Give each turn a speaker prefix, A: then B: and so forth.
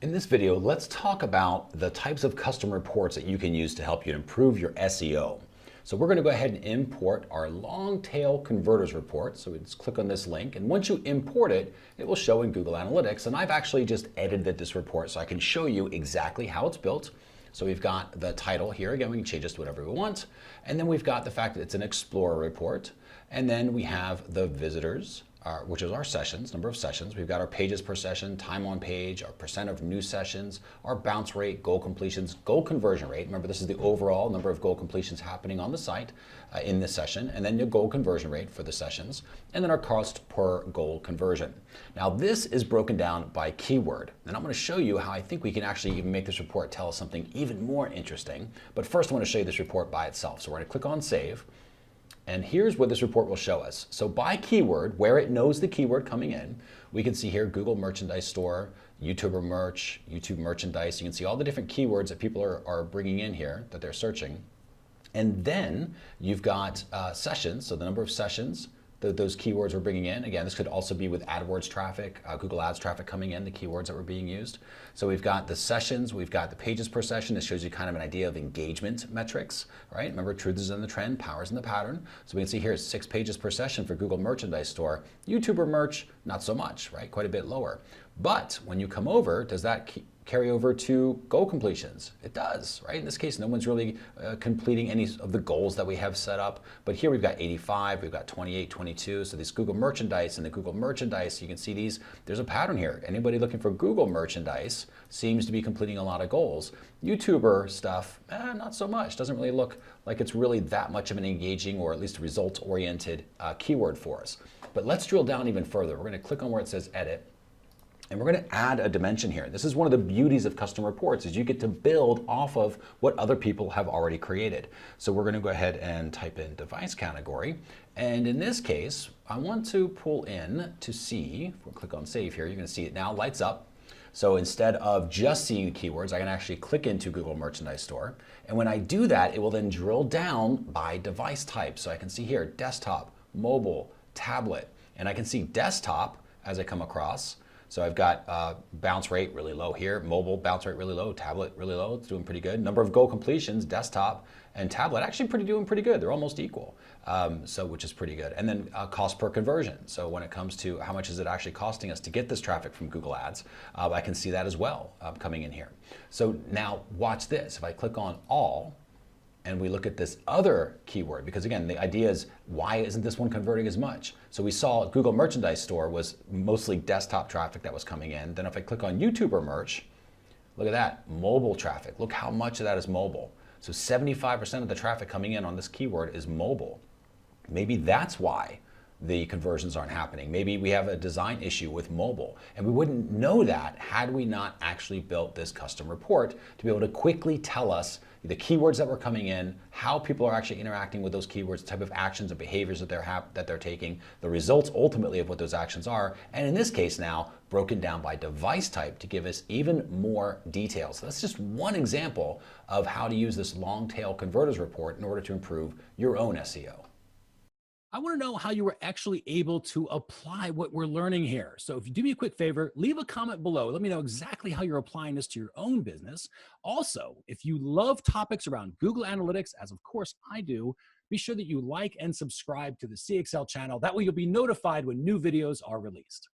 A: In this video, let's talk about the types of custom reports that you can use to help you improve your SEO. So we're going to go ahead and import our long tail converters report. So we just click on this link, and once you import it, it will show in Google Analytics. And I've actually just edited this report so I can show you exactly how it's built. So we've got the title here. Again, we can change this to whatever we want. And then we've got the fact that it's an Explorer report. And then we have the visitors, which is our sessions, number of sessions. We've got our pages per session, time on page, our percent of new sessions, our bounce rate, goal completions, goal conversion rate. Remember, this is the overall number of goal completions happening on the site in this session, and then your goal conversion rate for the sessions, and then our cost per goal conversion. Now, this is broken down by keyword, and I'm going to show you how I think we can actually even make this report tell us something even more interesting. But first, I want to show you this report by itself. So we're going to click on Save. And here's what this report will show us. So by keyword, where it knows the keyword coming in, we can see here Google Merchandise Store, YouTuber Merch, YouTube Merchandise. You can see all the different keywords that people are bringing in here that they're searching. And then you've got sessions, so the number of sessions that those keywords we're bringing in. Again, this could also be with AdWords traffic, Google Ads traffic coming in, the keywords that were being used. So we've got the sessions, we've got the pages per session. This shows you kind of an idea of engagement metrics, right? Remember, truth is in the trend, power is in the pattern. So we can see here 6 pages per session for Google Merchandise Store. YouTuber Merch, not so much, right? Quite a bit lower. But when you come over, does that carry over to goal completions? It does, right? In this case, no one's really completing any of the goals that we have set up. But here we've got 85, we've got 28, 22. So this Google Merchandise and the Google Merchandise, you can see these, there's a pattern here. Anybody looking for Google Merchandise seems to be completing a lot of goals. YouTuber stuff, not so much. Doesn't really look like it's really that much of an engaging or at least results-oriented keyword for us. But let's drill down even further. We're gonna click on where it says Edit. And we're going to add a dimension here. This is one of the beauties of custom reports, is you get to build off of what other people have already created. So we're going to go ahead and type in device category. And in this case, I want to pull in to see, if we click on save here, you're going to see it now lights up. So instead of just seeing the keywords, I can actually click into Google Merchandise Store. And when I do that, it will then drill down by device type. So I can see here, desktop, mobile, tablet, and I can see desktop as I come across. So I've got bounce rate really low here, mobile bounce rate really low, tablet really low, it's doing pretty good. Number of goal completions, desktop and tablet actually doing pretty good. They're almost equal, which is pretty good. And then cost per conversion. So when it comes to how much is it actually costing us to get this traffic from Google Ads, I can see that as well coming in here. So now watch this. If I click on all, and we look at this other keyword, because again, the idea is, why isn't this one converting as much? So we saw Google Merchandise Store was mostly desktop traffic that was coming in. Then if I click on YouTuber Merch, look at that, mobile traffic. Look how much of that is mobile. So 75% of the traffic coming in on this keyword is mobile. Maybe that's why the conversions aren't happening. Maybe we have a design issue with mobile, and we wouldn't know that had we not actually built this custom report to be able to quickly tell us the keywords that were coming in, how people are actually interacting with those keywords, the type of actions and behaviors that they're taking, the results ultimately of what those actions are, and in this case now, broken down by device type to give us even more details. So that's just one example of how to use this long tail converters report in order to improve your own SEO.
B: I want to know how you were actually able to apply what we're learning here. So if you do me a quick favor, leave a comment below. Let me know exactly how you're applying this to your own business. Also, if you love topics around Google Analytics, as of course I do, be sure that you like and subscribe to the CXL channel. That way you'll be notified when new videos are released.